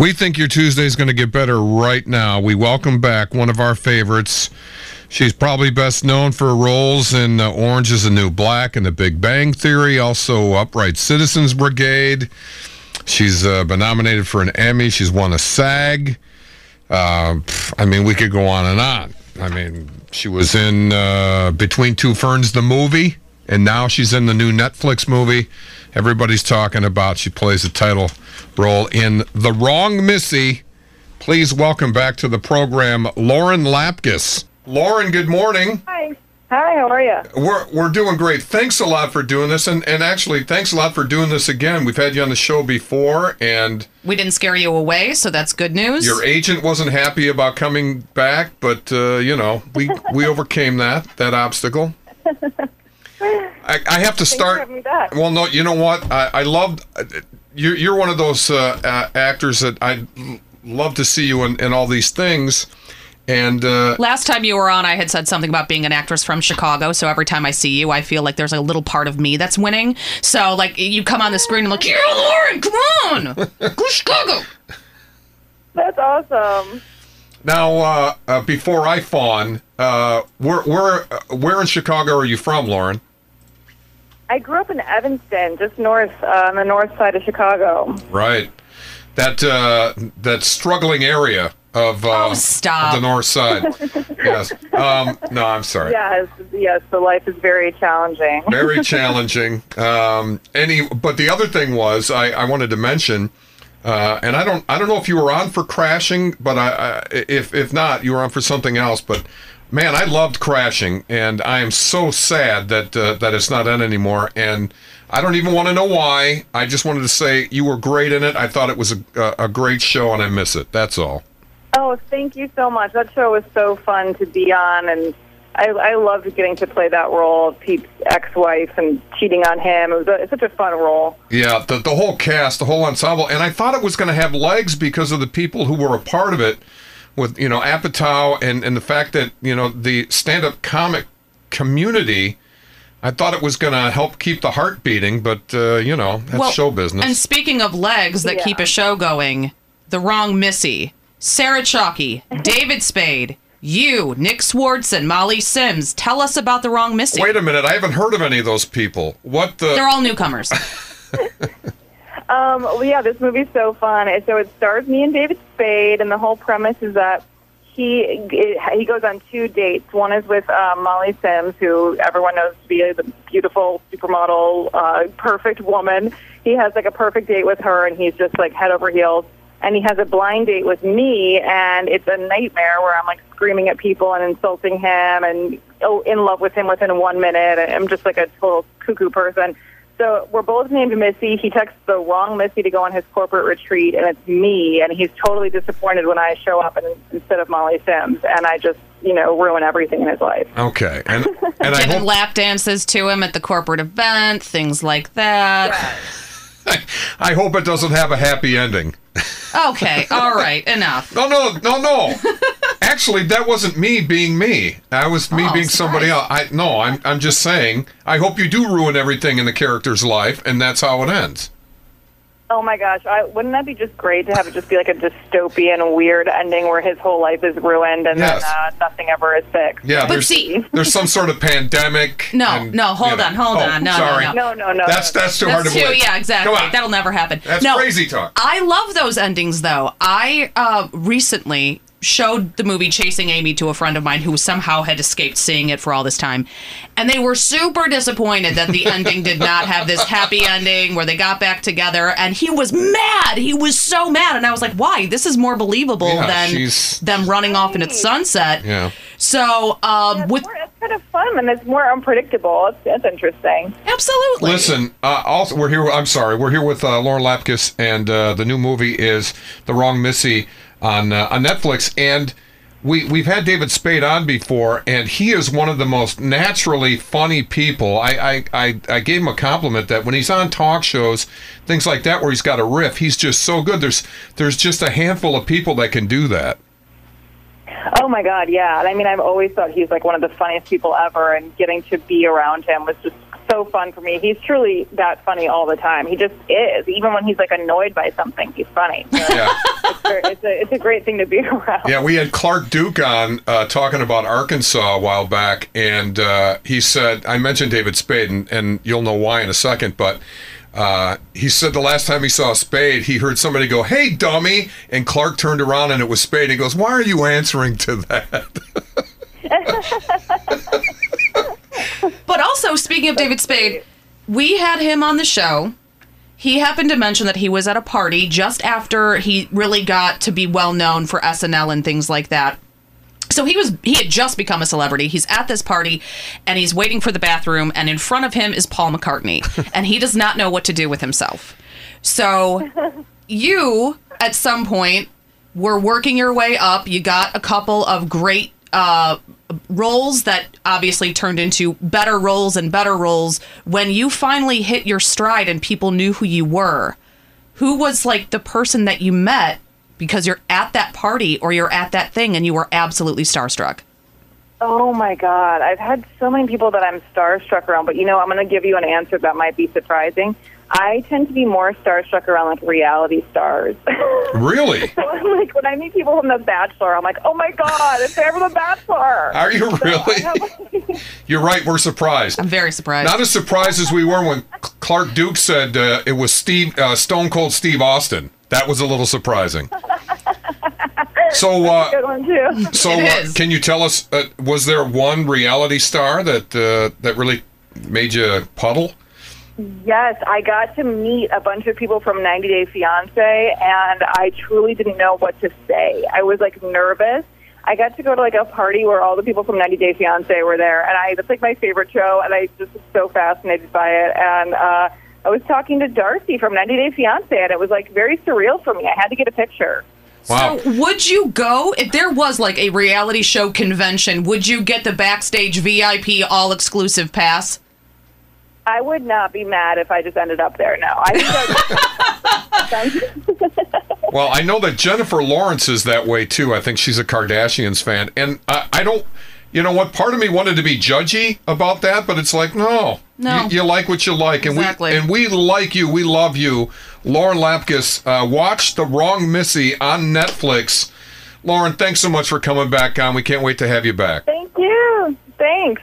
We think your Tuesday is going to get better right now. We welcome back one of our favorites. She's probably best known for roles in Orange is the New Black and The Big Bang Theory, also Upright Citizens Brigade. She's been nominated for an Emmy. She's won a SAG. We could go on and on. She was in Between Two Ferns, the movie, and now she's in the new Netflix movie everybody's talking about. She plays the title role in The Wrong Missy. Please welcome back to the program, Lauren Lapkus. Lauren, good morning. Hi. Hi, how are you? We're doing great. Thanks a lot for doing this, and actually, thanks a lot for doing this again. We've had you on the show before, and we didn't scare you away, so that's good news. Your agent wasn't happy about coming back, but we overcame that obstacle. I have to start. Thanks for having me back. Well, no, you know what? I loved. You're one of those actors that I love to see you in all these things. And last time you were on, I had said something about being an actress from Chicago. So every time I see you, I feel like there's a little part of me that's winning. So like you come on the screen, I'm like, yeah, Lauren, come on, go Chicago. That's awesome. Now, before I fawn, where in Chicago are you from, Lauren? I grew up in Evanston, just north on the north side of Chicago. Right, that struggling area of the north side. Yes. No, I'm sorry. Yes. The life is very challenging. Very challenging. But the other thing was I wanted to mention, and I don't know if you were on for Crashing, but if not, you were on for something else. But man, I loved Crashing, and I am so sad that it's not on anymore. And I don't even want to know why. I just wanted to say you were great in it. I thought it was a great show, and I miss it. That's all. Oh, thank you so much. That show was so fun to be on, and I loved getting to play that role of Pete's ex-wife and cheating on him. It's such a fun role. Yeah, the whole cast, the whole ensemble, and I thought it was going to have legs because of the people who were a part of it, with Apatow and the fact that the stand-up comic community. I thought it was going to help keep the heart beating, but that's show business. And speaking of legs that keep a show going, The Wrong Missy. Sarah Chalky, David Spade, you, Nick Swardson, Molly Sims. Tell us about The Wrong Missy. Wait a minute, I haven't heard of any of those people. They're all newcomers. This movie's so fun. So it stars me and David Spade, and the whole premise is that he goes on 2 dates. One is with Molly Sims, who everyone knows to be the beautiful supermodel, perfect woman. He has like a perfect date with her, and he's just like head over heels. And he has a blind date with me, and it's a nightmare where I'm like screaming at people and insulting him and in love with him within 1 minute. I'm just like a total cuckoo person. So we're both named Missy. He texts the wrong Missy to go on his corporate retreat, and it's me. And he's totally disappointed when I show up instead of Molly Sims, and I just ruin everything in his life. Okay, and giving lap dances to him at the corporate event, things like that. Yeah. I hope it doesn't have a happy ending. Okay, all right, enough. No. Actually, that wasn't me being me. That was me being somebody else. I'm just saying, I hope you do ruin everything in the character's life, and that's how it ends. Oh my gosh, wouldn't that be just great to have it just be like a dystopian, weird ending where his whole life is ruined and then nothing ever is fixed? Yeah, there's some sort of pandemic. Hold on. No, sorry. No. That's too hard to believe. Yeah, exactly. That'll never happen. That's crazy talk. I love those endings, though. I recently showed the movie Chasing Amy to a friend of mine who somehow had escaped seeing it for all this time. And they were super disappointed that the ending did not have this happy ending where they got back together. And he was mad. He was so mad. And I was like, why? This is more believable than them running off into the sunset. Yeah. So, it's kind of fun and it's more unpredictable. It's interesting. Absolutely. Listen, also we're here with Lauren Lapkus, and the new movie is The Wrong Missy on Netflix, and we've had David Spade on before, and he is one of the most naturally funny people. I gave him a compliment that when he's on talk shows, things like that, where he's got a riff, he's just so good. There's just a handful of people that can do that. Oh my God, yeah. I mean, I've always thought he's like one of the funniest people ever, and getting to be around him was just so fun for me. He's truly that funny all the time. He just is. Even when he's like annoyed by something, he's funny. So it's it's a great thing to be around. Yeah, we had Clark Duke on talking about Arkansas a while back, and he said, I mentioned David Spade, and you'll know why in a second, but he said the last time he saw Spade, he heard somebody go, "Hey, dummy," and Clark turned around and it was Spade. He goes, "Why are you answering to that?" But also, speaking of David Spade, we had him on the show. He happened to mention that he was at a party just after he really got to be well known for SNL and things like that. So he had just become a celebrity. He's at this party and he's waiting for the bathroom, and in front of him is Paul McCartney, and he does not know what to do with himself. So you, at some point, were working your way up. You got a couple of great roles that obviously turned into better roles and better roles. When you finally hit your stride and people knew who you were, who was like the person that you met because you're at that party or you're at that thing and you were absolutely starstruck? Oh my God. I've had so many people that I'm starstruck around, but I'm going to give you an answer that might be surprising. I tend to be more starstruck around like reality stars. Really? So I'm like, when I meet people from The Bachelor, I'm like, oh my God, it's ever The Bachelor. Are you really? You're right. We're surprised. I'm very surprised. Not as surprised as we were when Clark Duke said it was Stone Cold Steve Austin. That was a little surprising. So, good one too. So, can you tell us? Was there one reality star that really made you puddle? Yes, I got to meet a bunch of people from 90 Day Fiancé, and I truly didn't know what to say. I was like nervous. I got to go to like a party where all the people from 90 Day Fiancé were there, and that's like my favorite show, and I just was so fascinated by it. And I was talking to Darcy from 90 Day Fiancé, and it was like very surreal for me. I had to get a picture. Wow. So would you go, if there was like a reality show convention, would you get the backstage VIP all-exclusive pass? I would not be mad if I just ended up there. No, I think Well, I know that Jennifer Lawrence is that way too. I think she's a Kardashians fan, and I don't. You know what? Part of me wanted to be judgy about that, but it's like no. You like what you like, and exactly. we like you. We love you, Lauren Lapkus. Watch The Wrong Missy on Netflix. Lauren, thanks so much for coming back on. We can't wait to have you back. Thank you. Thanks.